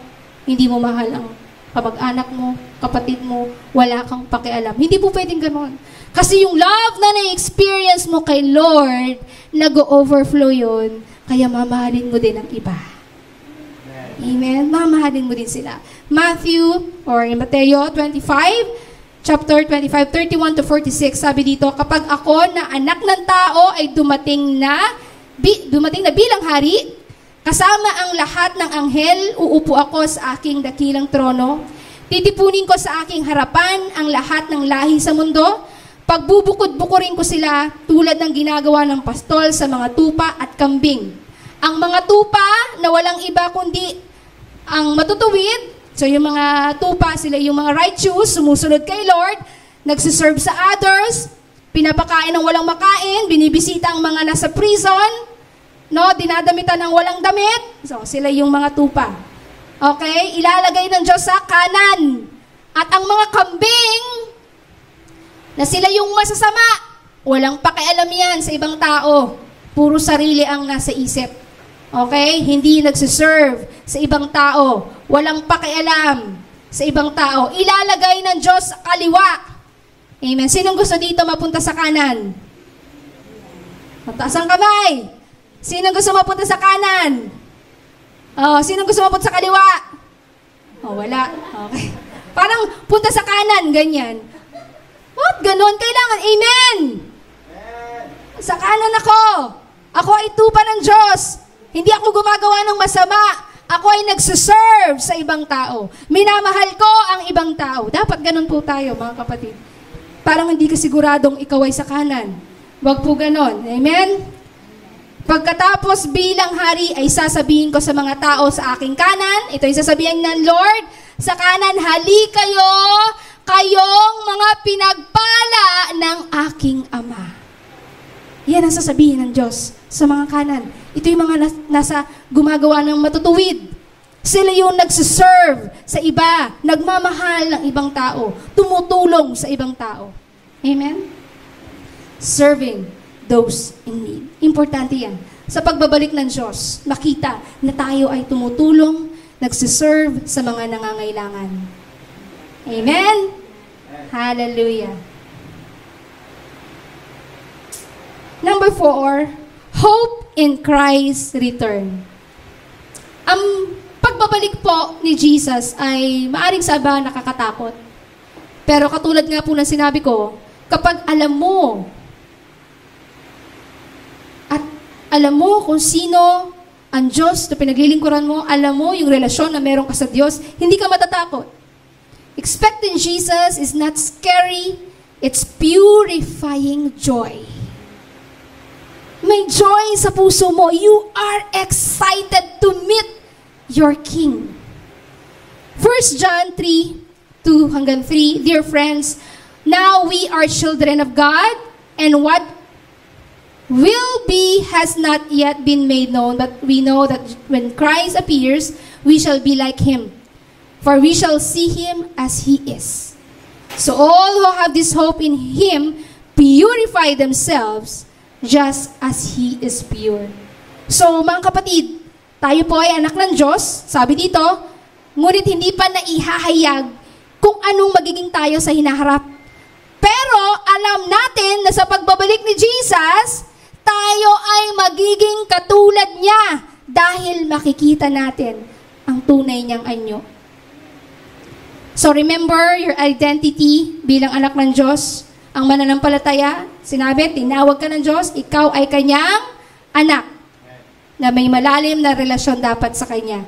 Speaker 1: Hindi mo mahal ang kamag-anak mo, kapatid mo. Wala kang pakialam. Hindi po pwedeng ganon. Kasi yung love na na-experience mo kay Lord, nag-overflow yun. Kaya mamahalin mo din ang iba. Amen? Mamahalin mo din sila. Mateo 25, chapter 25, 31 to 46, sabi dito, kapag ako na anak ng tao ay dumating na bilang hari, kasama ang lahat ng anghel, uupo ako sa aking dakilang trono. Titipunin ko sa aking harapan ang lahat ng lahi sa mundo. Pagbubukod-bukurin ko sila tulad ng ginagawa ng pastol sa mga tupa at kambing. Ang mga tupa na walang iba kundi ang matutuwid, so yung mga tupa, sila yung mga righteous, sumusunod kay Lord, nagsiserve sa others, pinapakain ng walang makain, binibisita ang mga nasa prison, dinadamitan ng walang damit, so sila yung mga tupa. Okay? Ilalagay ng Diyos sa kanan. At ang mga kambing, na sila yung masasama, walang pakialam yan sa ibang tao. Puro sarili ang nasa isip. Okay? Hindi nagsiserve sa ibang tao. Walang pakialam sa ibang tao. Ilalagay ng Diyos sa kaliwa. Amen. Sinong gusto dito mapunta sa kanan? Mataas ang kamay. Sinong gusto mapunta sa kanan? Sinong gusto mapunta sa kaliwa? Wala. Okay. Parang punta sa kanan, ganyan. What? Ganon? Kailangan. Amen! Sa kanan ako. Ako ay tupa ng Diyos. Hindi ako gumagawa ng masama. Ako ay nagsiserve sa ibang tao. Minamahal ko ang ibang tao. Dapat ganon po tayo, mga kapatid. Parang hindi ka siguradong ikaw ay sa kanan. Huwag po ganon. Amen? Pagkatapos bilang hari ay sasabihin ko sa mga tao sa aking kanan, ito ay sasabihin ng Lord, sa kanan, hali kayo, kayong mga pinagpala ng aking Ama. Yan ang sasabihin ng Diyos sa mga kanan. Ito yung mga nasa gumagawa ng matutuwid. Sila yung nagsiserve sa iba, nagmamahal ng ibang tao, tumutulong sa ibang tao. Amen? Serving those in need. Importante yan. Sa pagbabalik ng Diyos, makita na tayo ay tumutulong, nagsiserve sa mga nangangailangan. Amen? Hallelujah. Number 4, hope in Christ's return. Ang pagbabalik po ni Jesus ay maaring sa iba nakakatakot. Pero katulad nga po ng sinabi ko, kapag alam mo at alam mo kung sino ang Diyos na pinaglilingkuran mo, alam mo yung relasyon na meron ka sa Diyos, hindi ka matatakot. Expecting Jesus is not scary, it's purifying joy. May joy sa puso mo. You are excited to meet your King. 1 John 3:2-3, Dear friends, now we are children of God, and what will be has not yet been made known, but we know that when Christ appears, we shall be like Him, for we shall see Him as He is. So all who have this hope in Him purify themselves just as He is pure. So mga kapatid, tayo po ay anak ng Diyos, sabi dito, ngunit hindi pa naihahayag kung anong magiging tayo sa hinaharap. Pero alam natin na sa pagbabalik ni Jesus, tayo ay magiging katulad niya dahil makikita natin ang tunay niyang anyo. So remember your identity bilang anak ng Diyos. Ang mananampalataya, sinabi, tinawag ka ng Diyos, ikaw ay kanyang anak na may malalim na relasyon dapat sa Kanya.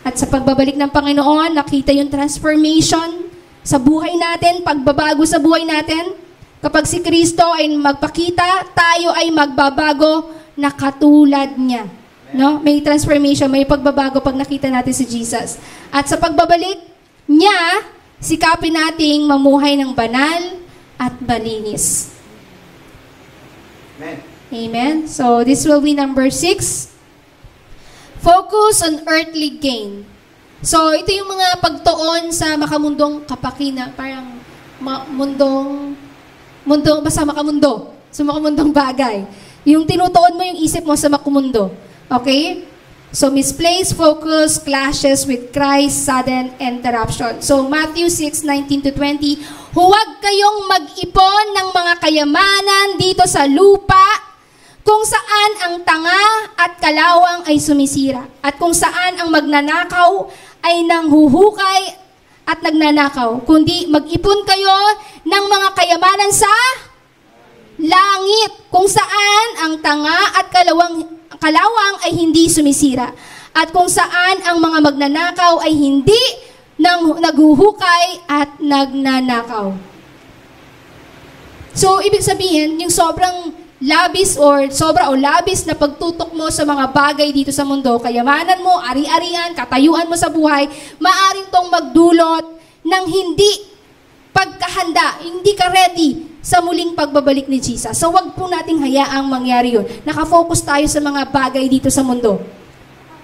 Speaker 1: At sa pagbabalik ng Panginoon, nakita yung transformation sa buhay natin, pagbabago sa buhay natin. Kapag si Kristo ay magpakita, tayo ay magbabago na katulad niya. No? May transformation, may pagbabago pag nakita natin si Jesus. At sa pagbabalik niya, sikapin nating mamuhay ng banal at malinis.
Speaker 2: Amen.
Speaker 1: Amen. So this will be number 6. Focus on earthly gain. So ito yung mga pagtuon sa makamundong kapakina, parang basta makamundo. Sa makamundong bagay. Yung tinutuon mo yung isip mo sa makamundo. Okay? So, misplaced focus clashes with Christ's sudden interruption. So, Matthew 6:19-20, huwag kayong mag-ipon ng mga kayamanan dito sa lupa kung saan ang tanga at kalawang ay sumisira at kung saan ang magnanakaw ay nanghuhukay at nagnanakaw, kundi mag-ipon kayo ng mga kayamanan sa langit, kung saan ang tanga at kalawang ay hindi sumisira, at kung saan ang mga magnanakaw ay hindi naghuhukay at nagnanakaw. So, ibig sabihin, yung sobrang labis labis na pagtutok mo sa mga bagay dito sa mundo, kayamanan mo, ari-arian, katayuan mo sa buhay, maaring tong magdulot ng hindi pagkahanda, hindi ka ready sa muling pagbabalik ni Jesus. So wag po nating hayaang mangyari yun. Nakafocus tayo sa mga bagay dito sa mundo.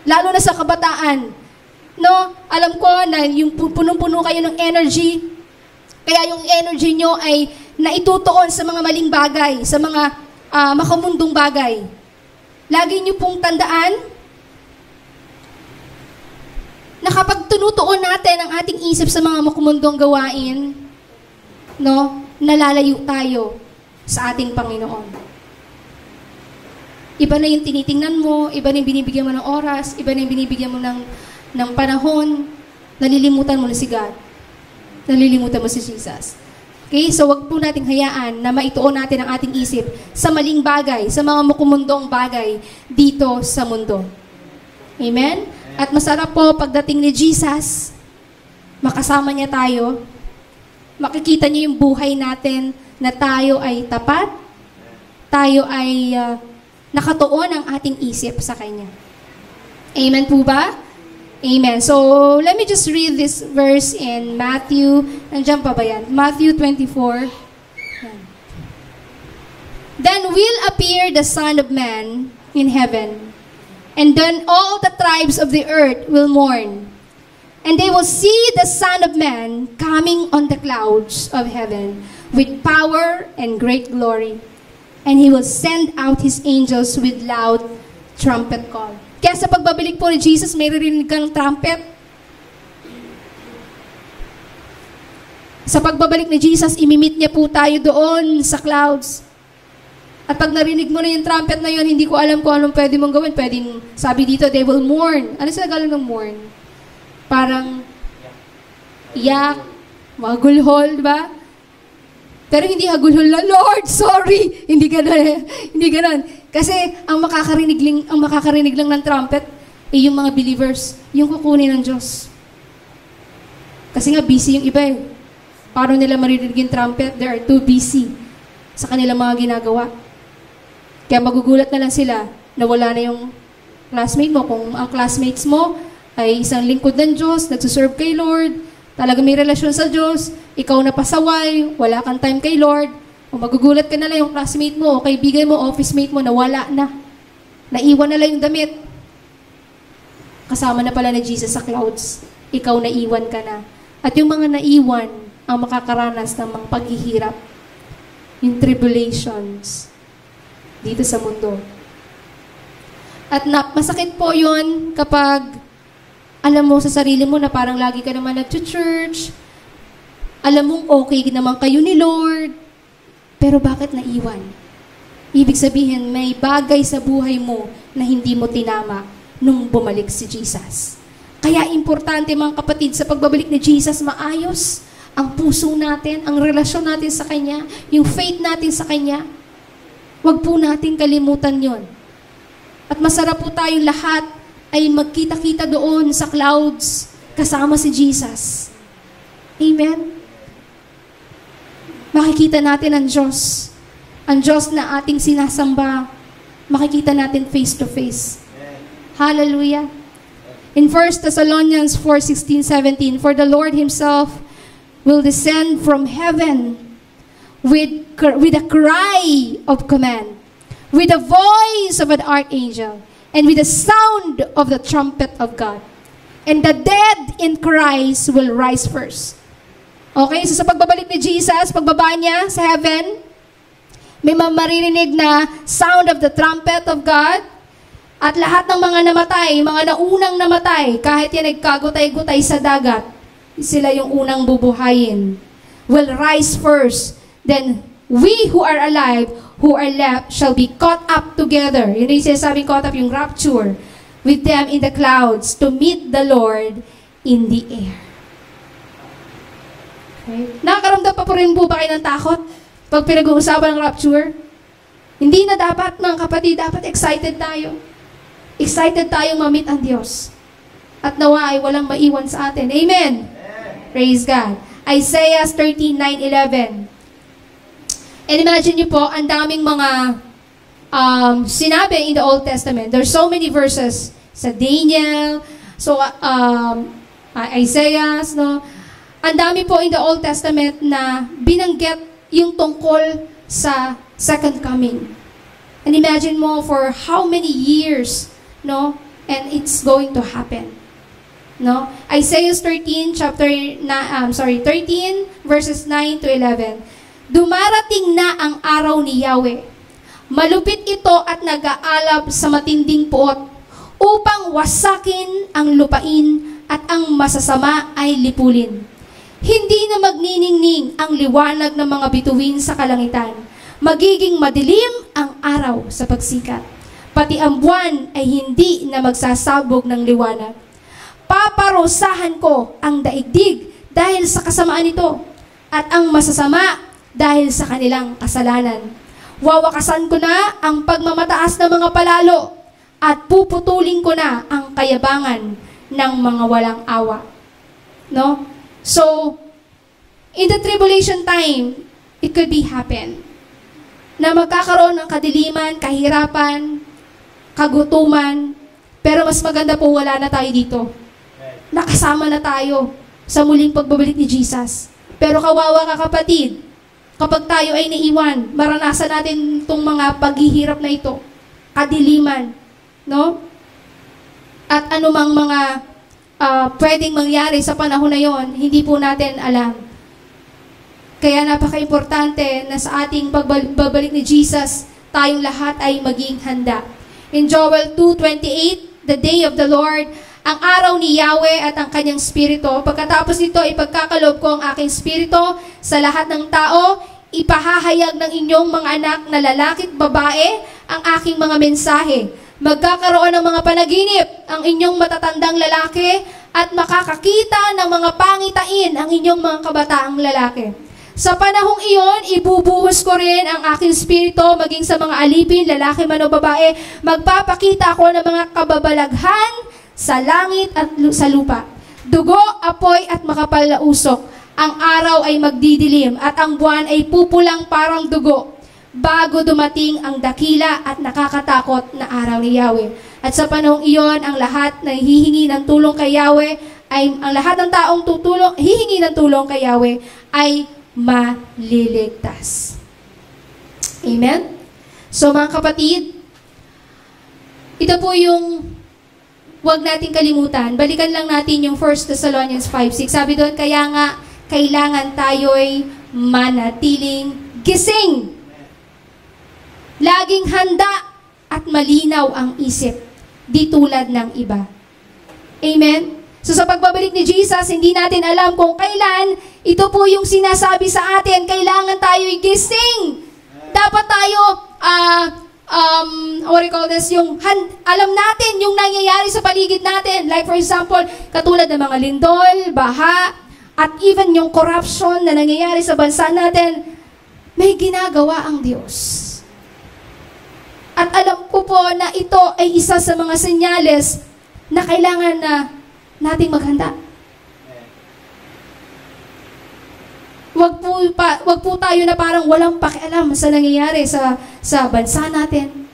Speaker 1: Lalo na sa kabataan. No? Alam ko na yung punong-puno kayo ng energy, kaya yung energy nyo ay naitutuon sa mga maling bagay, sa mga makamundong bagay. Lagi niyo pong tandaan na kapag tinutuon natin ang ating isip sa mga makamundong gawain, no, nalalayo tayo sa ating Panginoon. Iba na yung tinitingnan mo, iba na yung binibigyan mo ng oras, iba na yung binibigyan mo ng panahon, nalilimutan mo na si God. Nalilimutan mo si Jesus. Okay, so wag po nating hayaan na maituon natin ang ating isip sa maling bagay, sa mga makumundong bagay dito sa mundo. Amen? At masarap po pagdating ni Jesus, makasama niya tayo, makikita niya yung buhay natin na tayo ay tapat, tayo ay nakatuon ang ating isip sa Kanya. Amen po ba? Amen. So, let me just read this verse in Matthew. Nandiyan pa ba yan? Matthew 24. Yan. Then will appear the Son of Man in heaven, and then all the tribes of the earth will mourn, and they will see the Son of Man coming on the clouds of heaven with power and great glory, and He will send out His angels with loud trumpet call. Kaya sa pagbabalik po ni Jesus, may ririnig kang trumpet. Sa pagbabalik ni Jesus, imimit niya po tayo doon sa clouds. At pag narinig mo na yung trumpet na yun, hindi ko alam kung anong pwede mong gawin. Pwedeng, sabi dito, they will mourn. Ano sa Tagalog ng mourn? Parang iyak, magulhol, di ba? Pero hindi hagulhol na, Lord, sorry! Hindi ganun. Hindi ganun. Kasi ang makakarinig lang ng trumpet ay yung mga believers, yung kukunin ng Diyos. Kasi nga busy yung iba eh. Paano nila maririnig yung trumpet? They are too busy sa kanilang mga ginagawa. Kaya magugulat na lang sila na wala na yung classmate mo. Kung ang classmates mo ay isang lingkod ng Diyos, nagsuserve kay Lord, talaga may relasyon sa Diyos, ikaw na pasaway, wala kang time kay Lord, o magugulat ka na lang yung classmate mo, o kaibigan mo, office mate mo, na wala na. Naiwan na lang yung damit. Kasama na pala ni Jesus sa clouds. Ikaw naiwan ka na. At yung mga naiwan, ang makakaranas ng mga paghihirap, yung tribulations, dito sa mundo. At masakit po yun kapag alam mo sa sarili mo na parang lagi ka naman nag-church, alam mong okay naman kayo ni Lord, pero bakit naiwan? Ibig sabihin, may bagay sa buhay mo na hindi mo tinama nung bumalik si Jesus. Kaya importante mga kapatid, sa pagbabalik ni Jesus, maayos ang puso natin, ang relasyon natin sa Kanya, yung faith natin sa Kanya. Huwag po natin kalimutan yon. At masarap po tayong lahat ay magkita-kita doon sa clouds kasama si Jesus. Amen? makikita natin ang Diyos. Ang Diyos na ating sinasamba, makikita natin face to face. Hallelujah. In 1 Thessalonians 4:16-17, for the Lord Himself will descend from heaven with a cry of command, with the voice of an archangel, and with the sound of the trumpet of God. And the dead in Christ will rise first. Okay, so sa pagbabalik ni Jesus, pagbaba niya sa heaven, may maririnig na sound of the trumpet of God, at lahat ng mga namatay, mga naunang namatay, kahit yan nagkagutay-gutay sa dagat, sila yung unang bubuhayin, will rise first. Then, we who are alive, who are left, shall be caught up together. Yun yung sinasabing caught up, yung rapture, with them in the clouds, to meet the Lord in the air. Okay? Nakakaramdam pa po rin po ba kayo ng takot pag pinag-uusapan ng rapture? Hindi na dapat, mga kapatid, dapat excited tayo. Excited tayong ma-meet ang Diyos. At nawa ay walang maiwan sa atin. Amen! Praise God. Isaiah 13:9-11. And imagine niyo po, ang daming mga sinabi in the Old Testament. There's so many verses sa Daniel, so Isaiah, no? Ang dami po in the Old Testament na binanggit yung tungkol sa second coming. And imagine mo for how many years, no? And it's going to happen. No? Isaiah 13 verses 9-11. Dumarating na ang araw ni Yahweh. Malupit ito at nag-aalab sa matinding puot upang wasakin ang lupain at ang masasama ay lipulin. Hindi na magniningning ang liwanag ng mga bituin sa kalangitan. Magiging madilim ang araw sa pagsikat. Pati ang buwan ay hindi na magsasabog ng liwanag. Paparusahan ko ang daigdig dahil sa kasamaan nito at ang masasama dahil sa kanilang kasalanan. Wawakasan ko na ang pagmamataas ng mga palalo at puputulin ko na ang kayabangan ng mga walang awa. No? So, in the tribulation time, it could be happen na magkakaroon ng kadiliman, kahirapan, kagutuman, pero mas maganda po wala na tayo dito. Nakasama na tayo sa muling pagbabalik ni Jesus. Pero kawawa ka kapatid, kapag tayo ay naiwan, maranasan natin itong mga paghihirap na ito, kadiliman, no? At anumang mga pwedeng mangyari sa panahon na yon, hindi po natin alam. Kaya napaka-importante na sa ating pagbabalik ni Jesus, tayong lahat ay maging handa. In Joel 2:28, the day of the Lord, ang araw ni Yahweh at ang kanyang spirito. Pagkatapos nito, ipagkakalob ko ang aking spirito sa lahat ng tao. Ipahahayag ng inyong mga anak na lalaki at babae ang aking mga mensahe. Magkakaroon ng mga panaginip ang inyong matatandang lalaki at makakakita ng mga pangitain ang inyong mga kabataang lalaki. Sa panahong iyon, ibubuhos ko rin ang aking spirito maging sa mga alipin, lalaki man o babae. Magpapakita ako ng mga kababalaghan sa langit at sa lupa. Dugo, apoy at makapal na usok. Ang araw ay magdidilim at ang buwan ay pupulang parang dugo bago dumating ang dakila at nakakatakot na araw ni Yahweh. At sa panahong iyon, ang lahat na hihingi ng tulong kay Yahweh ang lahat ng taong hihingi ng tulong kay Yahweh ay maliligtas. Amen? So mga kapatid, ito po yung huwag natin kalimutan. Balikan lang natin yung 1 Thessalonians 5:6. Sabi doon, kaya nga, kailangan tayo'y manatiling gising. Laging handa at malinaw ang isip, di tulad ng iba. Amen? So sa pagbabalik ni Jesus, hindi natin alam kung kailan. Ito po yung sinasabi sa atin, kailangan tayo'y gising. Dapat tayo, what do you call this, alam natin yung nangyayari sa paligid natin. Like for example, katulad ng mga lindol, baha, at even yung corruption na nangyayari sa bansa natin, may ginagawa ang Diyos. At alam ko po na ito ay isa sa mga senyales na kailangan na nating maghanda. Wag po tayo na parang walang pakialam sa nangyayari sa bansa natin.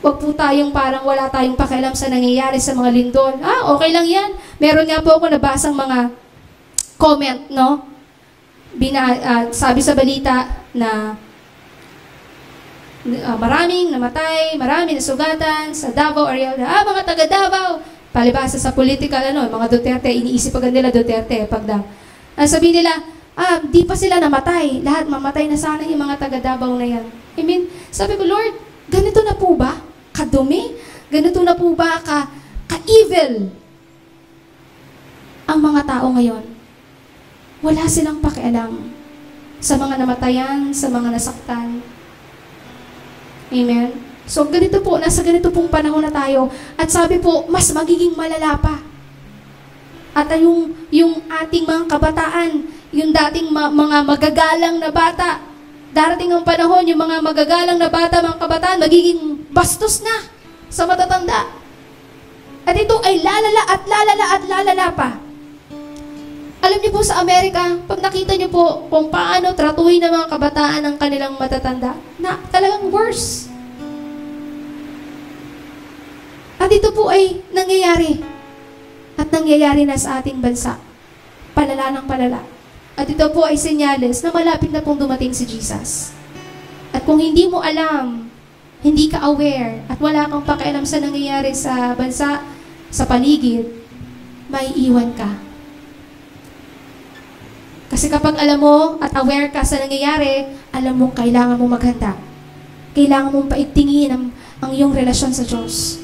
Speaker 1: Wag po tayong parang wala tayong pakialam sa nangyayari sa mga lindol. Okay lang yan. Meron nga po ako nabasang mga comment, no? Sabi sa balita na maraming namatay, maraming nasugatan sa Davao area. Mga taga Davao. Palibasa sa political, mga Duterte, iniisip agad nila Duterte. Sabi nila, di pa sila namatay. Lahat mamatay na sana yung mga taga Davao na yan. I mean, sabi ko, Lord, ganito na po ba? Kadumi? Ganito na po ba ka-evil ang mga tao ngayon? Wala silang pakialam sa mga namatayan, sa mga nasaktan. Amen? So, ganito po, nasa ganito pong panahon na tayo. At sabi po, mas magiging malala pa. At yung ating mga kabataan, yung dating mga magagalang na bata, darating ang panahon, yung mga magagalang na bata, mga kabataan, magiging bastos na sa matatanda. At ito ay lalala at lalala at lalala pa. Alam niyo po sa Amerika, pag nakita niyo po kung paano tratuhin ng mga kabataan ang kanilang matatanda, na talagang worse. At ito po ay nangyayari. At nangyayari na sa ating bansa. Palala ng palala. At ito po ay senyales na malapit na pong dumating si Jesus. At kung hindi mo alam, hindi ka aware, at wala kang pakialam sa nangyayari sa bansa, sa paligid, may iwan ka. Kasi kapag alam mo at aware ka sa nangyayari, alam mo kailangan mo maghanda. Kailangan mong paigtingin ang iyong relasyon sa Diyos.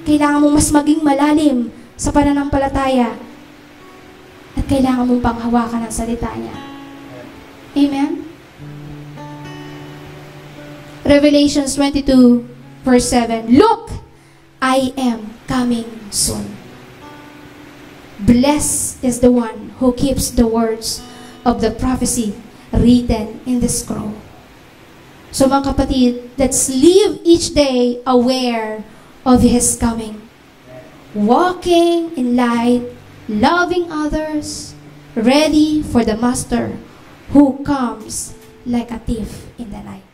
Speaker 1: Kailangan mong mas maging malalim sa pananampalataya. At kailangan mong panghawakan ang salita niya. Amen? Revelations 22 verse 7. Look, I am coming soon. Blessed is the one who keeps the words of the prophecy written in the scroll. So mga kapatid, let's live each day aware of His coming. Walking in light, loving others, ready for the Master who comes like a thief in the night.